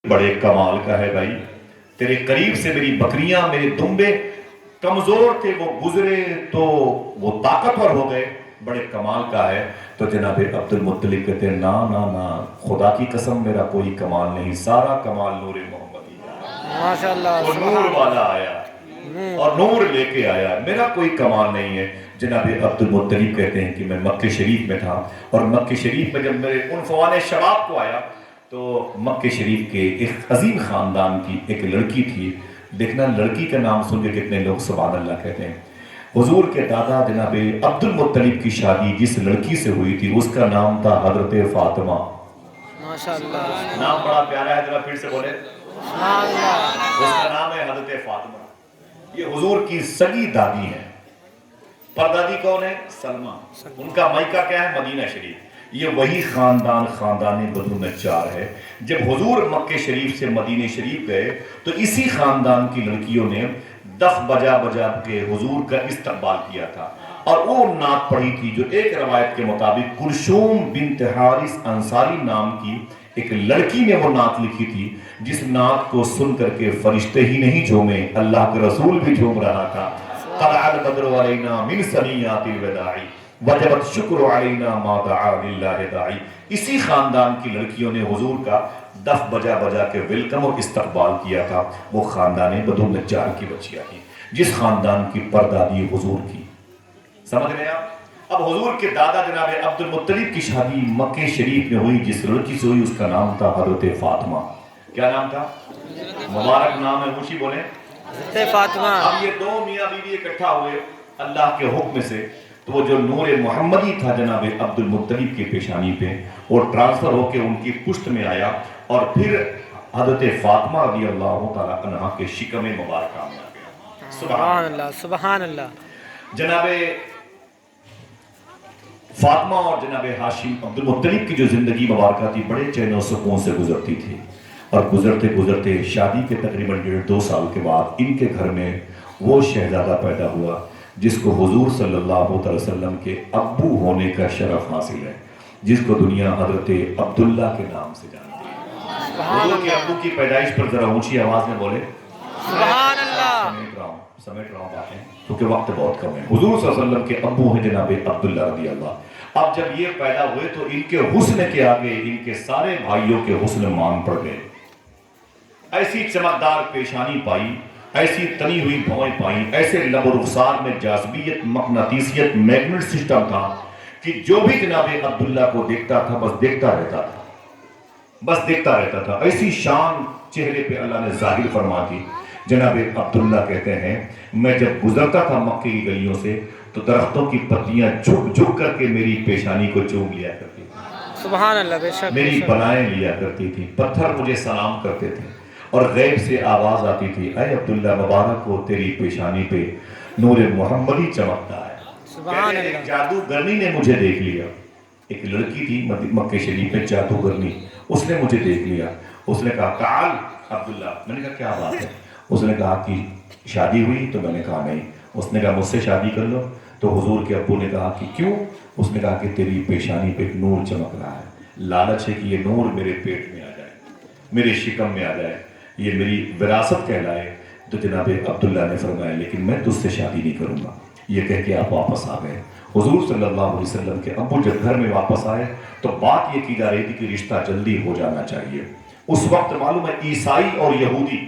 بڑے کمال کا ہے بھائی، تیرے قریب سے میری بکریاں، میرے دمبے کمزور تھے، وہ گزرے تو وہ طاقتور ہو گئے، بڑے کمال کا ہے۔ تو جناب عبد المطلب کہتے ہیں نا نا نا، خدا کی قسم میرا کوئی کمال نہیں، سارا کمال نور محمدی کا۔ ماشاءاللہ، وہ نور والا آیا اور نور لے کے آیا، میرا کوئی کمال نہیں ہے۔ جناب عبد المطلب کہتے ہیں کہ میں مکہ شریف میں تھا، اور مکہ شریف میں جب میرے عنفوان شباب کو آیا تو مکہ شریف کے ایک عظیم خاندان کی ایک لڑکی تھی۔ دیکھنا لڑکی کا نام سن کے کتنے لوگ سبحان اللہ کہتے ہیں۔ حضور کے دادا جناب عبد المطلب کی شادی جس لڑکی سے ہوئی تھی اس کا نام تھا حضرت فاطمہ۔ ماشاءاللہ، نام بڑا پیارا ہے، ذرا پھر سے بولے، اس کا نام ہے حضرت فاطمہ۔ یہ حضور کی سگی دادی ہے۔ پردادی کون ہے؟ سلمہ۔ ان کا مائکہ کیا ہے؟ مدینہ شریف۔ یہ وہی خاندان خاندان بدر النجار ہے۔ جب حضور مکہ شریف سے مدینہ شریف گئے تو اسی خاندان کی لڑکیوں نے دف بجا بجا کے حضور کا استقبال کیا تھا، اور وہ نعت پڑھی تھی جو ایک روایت کے مطابق کلثوم بنت حارث انصاری نام کی ایک لڑکی نے وہ نعت لکھی تھی، جس نعت کو سن کر کے فرشتے ہی نہیں جھومے، اللہ کے رسول بھی جھوم رہا تھا۔ طلع البدر علینا من ثنیات الوداع وجبت شکر علینا ما دعا للہ داعی۔ اسی خاندان کی لڑکیوں نے حضور کا دف بجا بجا کے ویلکم اور استقبال کیا تھا۔ وہ خاندان بدر النجار کی بچیاں تھیں، جس خاندان کی پردادی حضور کی۔ سمجھ رہے آپ؟ اب حضور کے دادا جناب عبد المطلب کی شادی مکہ شریف میں ہوئی، جس لڑکی سے ہوئی اس کا نام تھا حضرت فاطمہ۔ کیا نام تھا؟ مبارک نام ہے، خوشی بولیں حضرت فاطمہ۔ اب یہ دو میاں بیوی اکٹھا ہوئے اللہ کے حکم سے، تو وہ جو نور محمدی تھا جناب عبد المطلب کی پیشانی پہ، وہ ٹرانسفر ہو کے ان کی پشت میں آیا، اور پھر حضرت فاطمہ رضی اللہ تعالیٰ عنہ کے شکم مبارکہ میں آ گیا۔ سبحان اللہ، سبحان اللہ۔ جناب فاطمہ اور جناب ہاشم عبد المطلب کی جو زندگی مبارکہ تھی بڑے چین و سکون سے گزرتی تھی، اور گزرتے گزرتے شادی کے تقریباً 1.5-2 سال کے بعد ان کے گھر میں وہ شہزادہ پیدا ہوا جس کو حضور صلی اللہ علیہ وسلم کے ابو ہونے کا شرف حاصل ہے، جس کو دنیا حضرت عبداللہ کے نام سے جانتی ہے۔ حضور کے ابو کی پیدائش پر ذرا اونچی آواز میں بولے سبحان اللہ۔ سمیٹ رہا ہوں باتیں کیونکہ وقت بہت کم ہے۔ حضور صلی اللہ علیہ وسلم کے ابو ہیں جناب عبداللہ رضی اللہ۔ اب جب یہ پیدا ہوئے تو ان کے حسن کے آگے ان کے سارے بھائیوں کے حسن مان پڑ گئے۔ ایسی چمکدار پیشانی پائی، ایسی تنی ہوئی بھویں پائیں، ایسے لب و رخسار میں جاذبیت، مقناطیسیت، میگنٹ سسٹم تھا کہ جو بھی جناب عبداللہ کو دیکھتا تھا بس دیکھتا رہتا تھا، بس دیکھتا رہتا تھا۔ ایسی شان چہرے پہ اللہ نے ظاہر فرما دی۔ جناب عبداللہ کہتے ہیں میں جب گزرتا تھا مکے کی گلیوں سے تو درختوں کی پتیاں جھک جھک کر کے میری پیشانی کو چوم لیا کرتی تھی، سبحان اللہ، بے شک میری بلائیں لیا کرتی تھی، پتھر مجھے سلام کرتے تھے، اور غیب سے آواز آتی تھی اے عبداللہ مبارک ہو تیری پیشانی پہ نور محمدی چمکتا ہے۔ سبحان کہتے ہیں ایک اللہ۔ جادوگرنی نے مجھے دیکھ لیا، ایک لڑکی تھی مکہ شریف میں جادوگرنی، اس نے مجھے دیکھ لیا، اس نے کہا تعال عبداللہ۔ میں نے کہا کیا بات ہے؟ اس نے کہا کہ شادی ہوئی؟ تو میں نے کہا نہیں۔ اس نے کہا مجھ سے شادی کر لو۔ تو حضور کے ابو نے کہا کہ کیوں؟ اس نے کہا کہ تیری پیشانی پہ ایک نور چمک رہا ہے، لالچ ہے کہ یہ نور میرے پیٹ میں آ جائے، میرے شکم میں آ جائے، یہ میری وراثت کہلائے۔ تو جناب عبداللہ نے فرمایا لیکن میں تجھ سے شادی نہیں کروں گا۔ یہ کہہ کے آپ واپس آ گئے۔ حضور صلی اللہ علیہ وسلم کے ابو جب گھر میں واپس آئے تو بات یہ کی جا رہی تھی کہ رشتہ جلدی ہو جانا چاہیے۔ اس وقت معلوم ہے عیسائی اور یہودی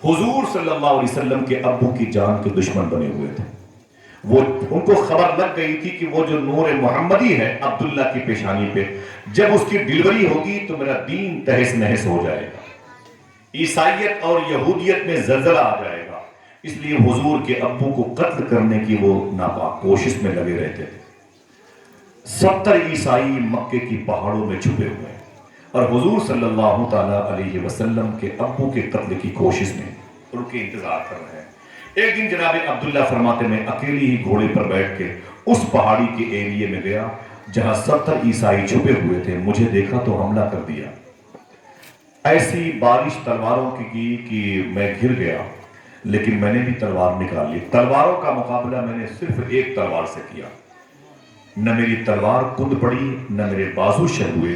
حضور صلی اللہ علیہ وسلم کے ابو کی جان کے دشمن بنے ہوئے تھے۔ وہ ان کو خبر لگ گئی تھی کہ وہ جو نور محمدی ہے عبداللہ کی پیشانی پہ، جب اس کی ڈلیوری ہوگی تو میرا دین تہس نہس ہو جائے گا، عیسائیت اور یہودیت میں زلزلہ آ جائے گا۔ اس لیے حضور کے ابو کو قتل کرنے کی وہ ناپاک کوشش میں لگے رہتے تھے۔ 70 عیسائی مکے کی پہاڑوں میں چھپے ہوئے ہیں اور حضور صلی اللہ تعالیٰ علیہ وسلم کے ابو کے قتل کی کوشش میں ان کے انتظار کر رہے ہیں۔ ایک دن جناب عبداللہ فرماتے میں اکیلی ہی گھوڑے پر بیٹھ کے اس پہاڑی کے ایریے میں گیا جہاں 70 عیسائی چھپے ہوئے تھے۔ مجھے دیکھا تو حملہ کر دیا، ایسی بارش تلواروں کی کہ میں گر گیا، لیکن میں نے بھی تلوار نکال لی۔ تلواروں کا مقابلہ میں نے صرف ایک تلوار سے کیا، نہ میری تلوار کند پڑی نہ میرے بازو شل ہوئے۔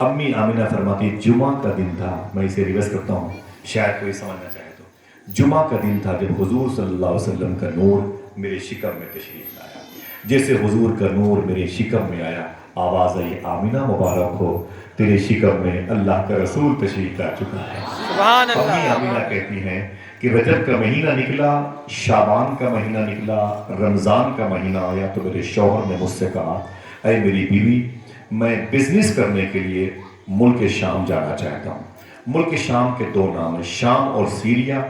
امی آمینہ فرماتی جمعہ کا دن تھا، میں اسے ریورس کرتا ہوں شاید کوئی سمجھنا چاہے تو، جمعہ کا دن تھا جب حضور صلی اللہ علیہ وسلم کا نور میرے شکم میں تشریف لایا، جیسے حضور کا نور میرے شکم میں آیا آواز آئی آمینہ مبارک ہو تیرے شکم میں اللہ کا رسول تشریف لا چکا ہے۔ سبحان اللہ۔ امی آمینہ کہتی ہیں کہ رجب کا مہینہ نکلا، شعبان کا مہینہ نکلا، رمضان کا مہینہ آیا تو میرے شوہر نے مجھ سے کہا اے میری بیوی میں بزنس کرنے کے لیے ملک شام جانا چاہتا ہوں۔ ملک شام کے دو نام ہیں، شام اور سیریا،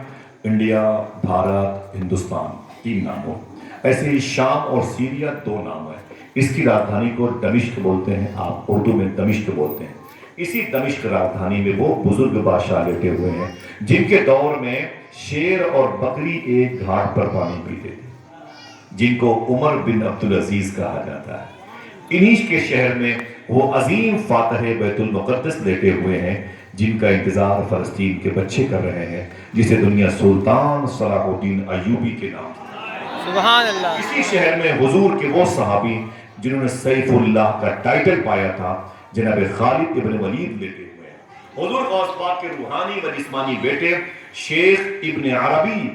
انڈیا، بھارت، ہندوستان، تین نام ہو، ایسے ہی شام اور سیریا دو نام ہیں۔ اس کی راجدھانی کو دمشق بولتے ہیں، آپ اردو میں دمشق بولتے ہیں۔ اسی دمشق راجدھانی میں وہ بزرگ بادشاہ لیٹے ہوئے ہیں جن کے دور میں شیر اور بکری ایک گھاٹ پر پانی پیتے تھے، جن کو عمر بن عبدالعزیز کہا جاتا ہے۔ انہی کے شہر میں وہ عظیم فاتح بیت المقدس لیٹے ہوئے ہیں جن کا انتظار فلسطین کے بچے کر رہے ہیں، جسے دنیا سلطان صلاح الدین ایوبی کے نام سے۔ سبحان اللہ۔ اسی شہر میں حضور کے وہ صحابی جنہوں نے سیف اللہ کا ٹائٹل پایا تھا جناب خالد ابن ولید لیتے ہوئے ہیں۔ حضور غوث پاک کے روحانی و جسمانی بیٹے شیخ ابن عربی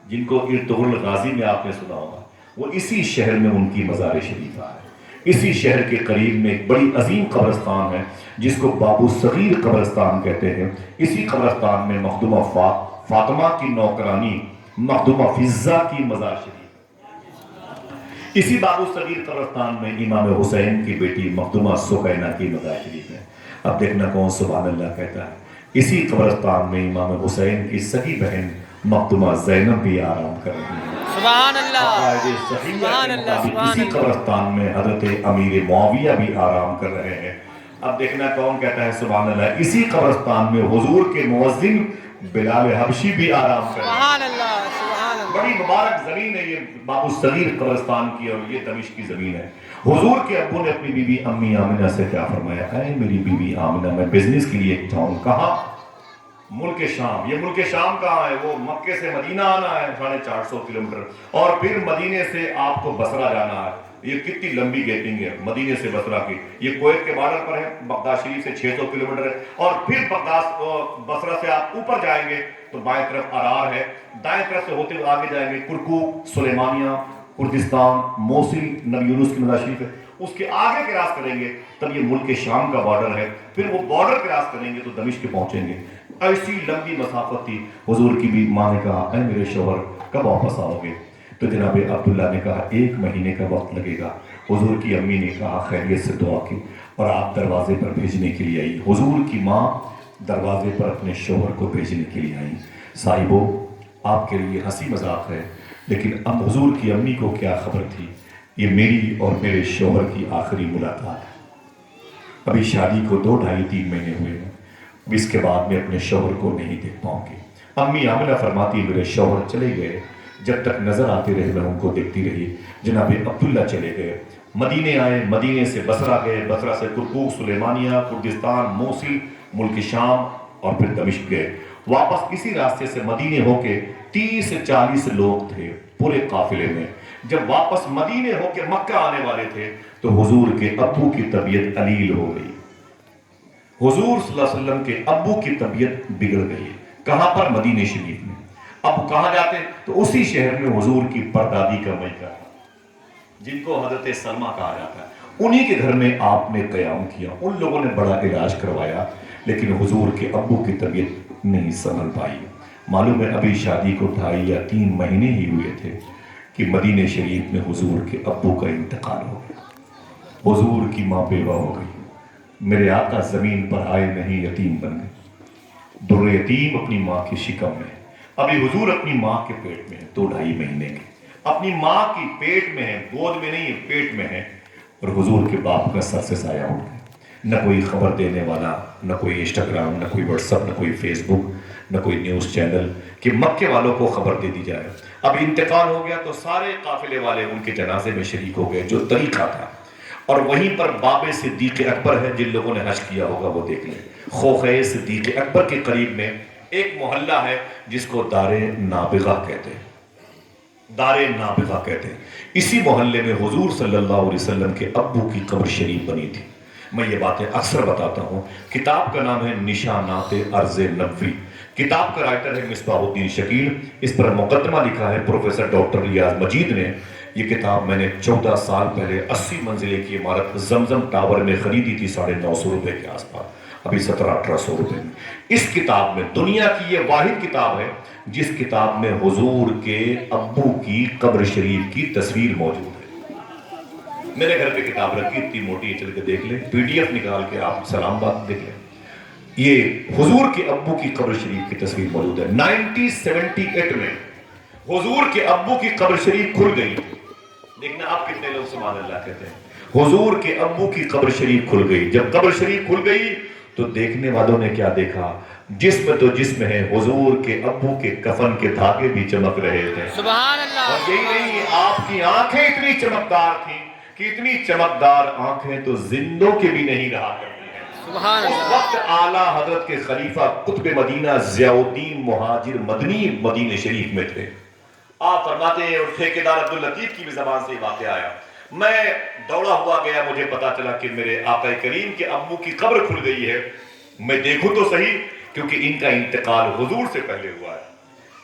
جن کو ارطغرل غازی میں آپ نے سنا ہوگا، وہ اسی شہر میں ان کی مزار شریفہ ہے۔ اسی شہر کے قریب میں ایک بڑی عظیم قبرستان ہے جس کو بابو صغیر قبرستان کہتے ہیں۔ اسی قبرستان میں مخدومہ فاطمہ کی نوکرانی مخدومہ فضہ کی مزار شریف ہے۔ اسی بابو صغیر قبرستان میں امام حسین کی بیٹی مخدومہ سکینہ کی مزار شریف ہے۔ اب دیکھنا کون سبحان اللہ کہتا ہے۔ اسی قبرستان میں امام حسین کی سگی بہن مخدومہ زینب بھی آرام کر رہی ہے۔ سبحان اللہ۔ عقائد صحیحہ سبحان کے اللہ۔ مطابق سبحان اسی اللہ۔ قبرستان میں حضرت امیر معاویہ بھی آرام کر رہے ہیں۔ اب دیکھنا کون کہتا ہے سبحان اللہ۔ اسی قبرستان میں حضور کے مؤذن بلال حبشی بھی آرام کر رہے ہیں۔ سبحان اللہ۔ سبحان اللہ۔ بڑی مبارک زمین ہے یہ بابو صغیر قبرستان کی، اور یہ دمشق کی زمین ہے۔ حضور کے ابو نے اپنی بیوی امی آمنہ سے کیا فرمایا، اے میری بیوی آمنہ میں بزنس کے لیے جاؤں، کہاں؟ ملک شام۔ یہ ملک شام کہاں ہے؟ وہ مکے سے مدینہ آنا ہے 450 کلومیٹر، اور پھر مدینے سے آپ کو بصرہ جانا ہے۔ یہ کتنی لمبی گیٹنگ ہے مدینے سے بصرہ کی۔ یہ کویت کے بارڈر پر ہے، بغداد شریف سے 600 کلومیٹر ہے، اور پھر بصرہ سے آپ اوپر جائیں گے تو بائیں طرف ارار ہے، دائیں طرف سے ہوتے ہوئے آگے جائیں گے کرکوک، سلیمانیہ، کردستان، موصل، نبی یونس کی مزار شریف ہے۔ اس کے آگے کراس کریں گے تب یہ ملک شام کا بارڈر ہے، پھر وہ بارڈر کراس کریں گے تو دمشق پہنچیں گے۔ ایسی لمبی مسافت تھی۔ حضور کی بھی ماں نے کہا اے میرے شوہر کب واپس آؤ گے؟ تو جناب عبداللہ نے کہا 1 مہینے کا وقت لگے گا۔ حضور کی امی نے کہا خیریت سے دعا کی اور آپ دروازے پر بھیجنے کے لیے آئی۔ حضور کی ماں دروازے پر اپنے شوہر کو بھیجنے کے لیے آئی۔ صاحبو آپ کے لیے ہنسی مذاق ہے، لیکن اب حضور کی امی کو کیا خبر تھی، یہ میری اور میرے شوہر کی آخری ملاقات ہے۔ ابھی شادی کو 2 ڈھائی 3 مہینے ہوئے ہیں، اس کے بعد میں اپنے شوہر کو نہیں دیکھ پاؤں گی۔ امی آمنہ فرماتی میرے شوہر چلے گئے، جب تک نظر آتے رہے میں ان کو دیکھتی رہی۔ جناب عبداللہ چلے گئے، مدینے آئے، مدینے سے بصرہ گئے، بصرہ سے کرکوک، سلیمانیہ، کردستان، موصل، ملک شام، اور پھر دمشق گئے۔ واپس اسی راستے سے مدینے ہو کے 30 سے 40 لوگ تھے پورے قافلے میں۔ جب واپس مدینے ہو کے مکہ آنے والے تھے تو حضور کے ابو کی طبیعت علیل ہو گئی۔ حضور صلی اللہ علیہ وسلم کے ابو کی طبیعت بگڑ گئی۔ کہاں پر؟ مدینہ شریف میں۔ اب کہاں جاتے تو اسی شہر میں حضور کی پردادی کا میکہ تھا جن کو حضرت سلمہ کہا جاتا ہے، انہی کے گھر میں آپ نے قیام کیا۔ ان لوگوں نے بڑا علاج کروایا لیکن حضور کے ابو کی طبیعت نہیں سنبھل پائی۔ معلوم ہے ابھی شادی کو 2.5 یا 3 مہینے ہی ہوئے تھے کہ مدینہ شریف میں حضور کے ابو کا انتقال ہو گیا۔ حضور کی ماں بیوہ ہو گئی۔ میرے آقا زمین پر آئے نہیں، یتیم بن گئے۔ در یتیم اپنی ماں کی شکم میں۔ ابھی حضور اپنی ماں کے پیٹ میں ہے 2.5 مہینے کے، اپنی ماں کی پیٹ میں ہے، گود میں نہیں ہے، پیٹ میں ہے، اور حضور کے باپ کا سر سے سایہ اٹھ گیا۔ نہ کوئی خبر دینے والا، نہ کوئی انسٹاگرام، نہ کوئی واٹس ایپ، نہ کوئی فیس بک، نہ کوئی نیوز چینل کہ مکے والوں کو خبر دے دی جائے۔ اب انتقال ہو گیا تو سارے قافلے والے ان کے جنازے میں شریک ہو گئے، جو طریقہ تھا۔ اور وہیں پر باب صدیق اکبر ہے، جن لوگوں نے حج کیا ہوگا وہ دیکھ لیں۔ خوخہ صدیق اکبر کے قریب میں ایک محلہ ہے جس کو دار نابغہ کہتے ہیں، دار نابغہ کہتے ہیں۔ اسی محلے میں حضور صلی اللہ علیہ وسلم کے ابو کی قبر شریف بنی تھی۔ میں یہ باتیں اکثر بتاتا ہوں. کتاب کا نام ہے نشانات عرض نبوی. کتاب کا رائٹر ہے مصباح الدین شکیل. اس پر مقدمہ لکھا ہے پروفیسر ڈاکٹر ریاض مجید نے. یہ کتاب میں نے 14 سال پہلے 80 منزلے کی عمارت زمزم ٹاور میں خریدی تھی 950 روپے کے آس پاس. ابھی 1700-1800 روپے میں. اس کتاب میں دنیا کی یہ واحد کتاب ہے جس کتاب میں حضور کے ابو کی قبر شریف کی تصویر موجود ہے. میرے گھر پہ کتاب رکھی اتنی موٹی، چل کے دیکھ لیں، PDF نکال کے آپ سلام بات دیکھ لیں. یہ حضور کے ابو کی قبر شریف کی تصویر موجود ہے. 1978 میں حضور کے ابو کی قبر شریف کھل گئی. دیکھنا آپ کتنے لوگ سبحان اللہ کہتے ہیں. حضور کے ابو کی قبر شریف کھل گئی. جب قبر شریف کھل گئی تو دیکھنے والوں نے کیا دیکھا؟ جسم تو جسم ہے، حضور کے ابو کے کفن کے دھاگے بھی چمک رہے تھے. سبحان اللہ. اور یہی نہیں، آپ کی آنکھیں اتنی چمکدار تھیں کہ اتنی چمکدار آنکھیں تو زندوں کے بھی نہیں رہا کرتی ہیں. سبحان اس اللہ. وقت اعلیٰ حضرت کے خلیفہ قطب مدینہ ضیاء الدین مہاجر مدنی مدینہ شریف میں تھے. آپ فرماتے ہیں اور ٹھیکیدار عبداللطیف کی بھی زبان سے یہ واقعہ آیا. میں دوڑا ہوا گیا، مجھے پتا چلا کہ میرے آقا کریم کے ابو کی قبر کھل گئی ہے. میں دیکھوں تو صحیح، کیونکہ ان کا انتقال حضور سے پہلے ہوا ہے.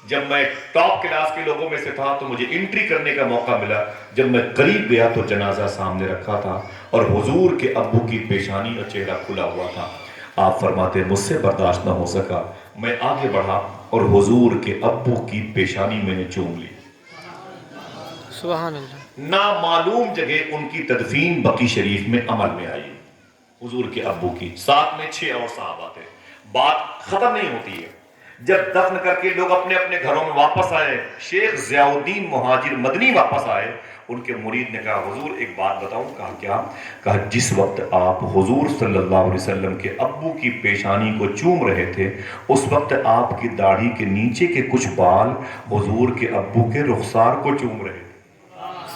جب میں ٹاپ کلاس کے لوگوں میں سے تھا تو مجھے انٹری کرنے کا موقع ملا. جب میں قریب گیا تو جنازہ سامنے رکھا تھا اور حضور کے ابو کی پیشانی اور چہرہ کھلا ہوا تھا. آپ فرماتے مجھ سے برداشت نہ ہو سکا، میں آگے بڑھا اور حضور کے ابو کی پیشانی میں نے چوم لی. سبحان اللہ. نامعلوم جگہ ان کی تدفین بقی شریف میں عمل میں آئی. حضور کے ابو کی ساتھ میں 6 اور صحابہ تھے. بات ختم نہیں ہوتی ہے. جب دفن کر کے لوگ اپنے اپنے گھروں میں واپس آئے، شیخ ضیاء الدین مہاجر مدنی واپس آئے. ان کے مرید نے کہا حضور ایک بات بتاؤں. کہا کیا؟ کہا جس وقت آپ حضور صلی اللہ علیہ وسلم کے ابو کی پیشانی کو چوم رہے تھے اس وقت آپ کی داڑھی کے نیچے کے کچھ بال حضور کے ابو کے رخسار کو چوم رہے تھے.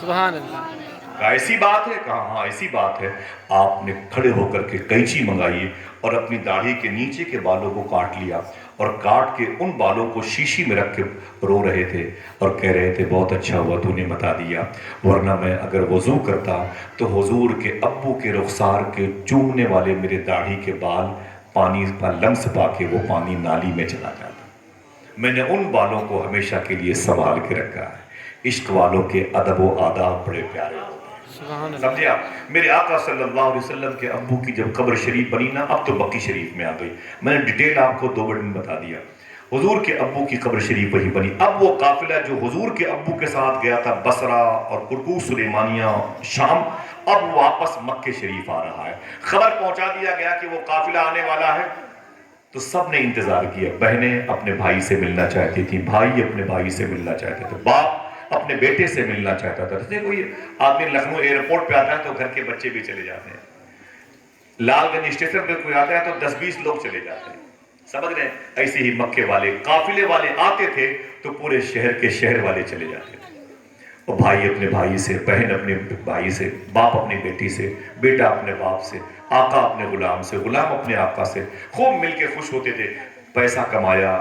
سبحان اللہ. کہا ایسی بات ہے؟ کہا ہاں ایسی بات ہے. آپ نے کھڑے ہو کر کے قینچی منگائی اور اپنی داڑھی کے نیچے کے بالوں کو کاٹ لیا اور کاٹ کے ان بالوں کو شیشی میں رکھ کے رو رہے تھے اور کہہ رہے تھے بہت اچھا ہوا تو نے بتا دیا، ورنہ میں اگر وضو کرتا تو حضور کے ابو کے رخسار کے چومنے والے میرے داڑھی کے بال پانی کا لمس پا کے وہ پانی نالی میں چلا جاتا. میں نے ان بالوں کو ہمیشہ کے لیے سنبھال کے رکھا ہے. عشق والوں کے ادب و آداب بڑے پیارے ہوتے ہیں. سمجھے آپ؟ میرے آقا صلی اللہ علیہ وسلم کے ابو کی جب قبر شریف بنی نا، اب تو بقی شریف میں آ گئی. میں نے ڈیٹیل آپ کو 2 منٹ میں بتا دیا. حضور کے ابو کی قبر شریف وہی بنی. اب وہ قافلہ جو حضور کے ابو کے ساتھ گیا تھا بصرہ اور قرطوس سلیمانیہ شام، اب واپس مکہ شریف آ رہا ہے. خبر پہنچا دیا گیا کہ وہ قافلہ آنے والا ہے تو سب نے انتظار کیا. بہنیں اپنے بھائی سے ملنا چاہتی تھیں، بھائی اپنے بھائی سے ملنا چاہتے تھے، باپ اپنے بیٹے سے ملنا چاہتا تھا. جیسے کوئی آدمی لکھنؤ ایئرپورٹ پہ آتا ہے تو گھر کے بچے بھی چلے جاتے ہیں. لال گنج اسٹیشن پہ کوئی آتا ہے تو 10-20 لوگ چلے جاتے ہیں. سمجھ رہے ہیں؟ ایسے ہی مکے والے قافلے والے آتے تھے تو پورے شہر کے شہر والے چلے جاتے تھے. اور بھائی اپنے بھائی سے، بہن اپنے بھائی سے، باپ اپنی بیٹی سے، بیٹا اپنے باپ سے، آقا اپنے غلام سے، غلام اپنے آقا سے خوب مل کے خوش ہوتے تھے. پیسہ کمایا،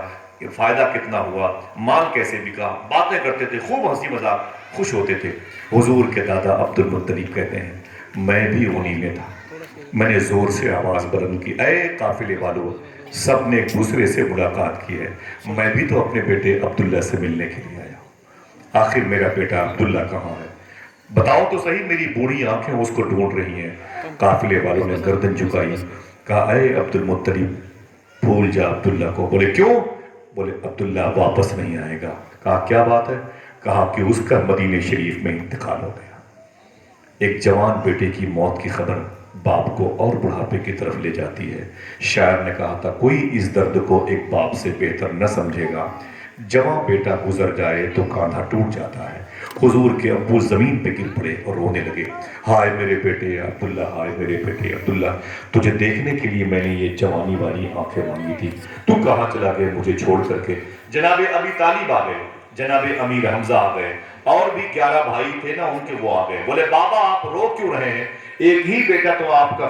فائدہ کتنا ہوا، مال کیسے بکا، باتیں کرتے تھے، خوب ہنسی مذاق، خوش ہوتے تھے. حضور کے دادا عبد المطلب کہتے ہیں میں بھی انہی میں تھا. میں نے زور سے آواز بلند کی اے قافلے والوں، سب نے ایک دوسرے سے ملاقات کی ہے، میں بھی تو اپنے بیٹے عبداللہ سے ملنے کے لیے آیا ہوں. آخر میرا بیٹا عبداللہ کہاں ہے؟ بتاؤ تو صحیح. میری بوڑھی آنکھیں اس کو ڈھونڈ رہی ہیں. قافلے والوں نے گردن جھکائی. کہا اے عبد المطلب بھول جا عبداللہ کو. بولے کیوں؟ بولے عبداللہ واپس نہیں آئے گا. کہا کیا بات ہے؟ کہا کہ اس کا مدینہ شریف میں انتقال ہو گیا. ایک جوان بیٹے کی موت کی خبر باپ کو اور بڑھاپے کی طرف لے جاتی ہے. شاعر نے کہا تھا کوئی اس درد کو ایک باپ سے بہتر نہ سمجھے گا. جوان بیٹا گزر جائے تو کاندھا ٹوٹ جاتا ہے. حضور کے ابو زمین پہ گر پڑے اور رونے لگے. ہائے میرے بیٹے عبداللہ، ہائے میرے بیٹے عبداللہ، تجھے دیکھنے کے لیے میں نے یہ جوانی والی آنکھیں مانگی تھی، تو کہاں چلا گئے مجھے چھوڑ کر کے؟ جناب ابی طالب آ گئے، جناب امیر حمزہ آ گئے، اور بھی 11 بھائی تھے نا ان کے وہ آ گئے. بولے بابا آپ رو کیوں رہے ہیں؟ ایک ہی بیٹا تو آپ کا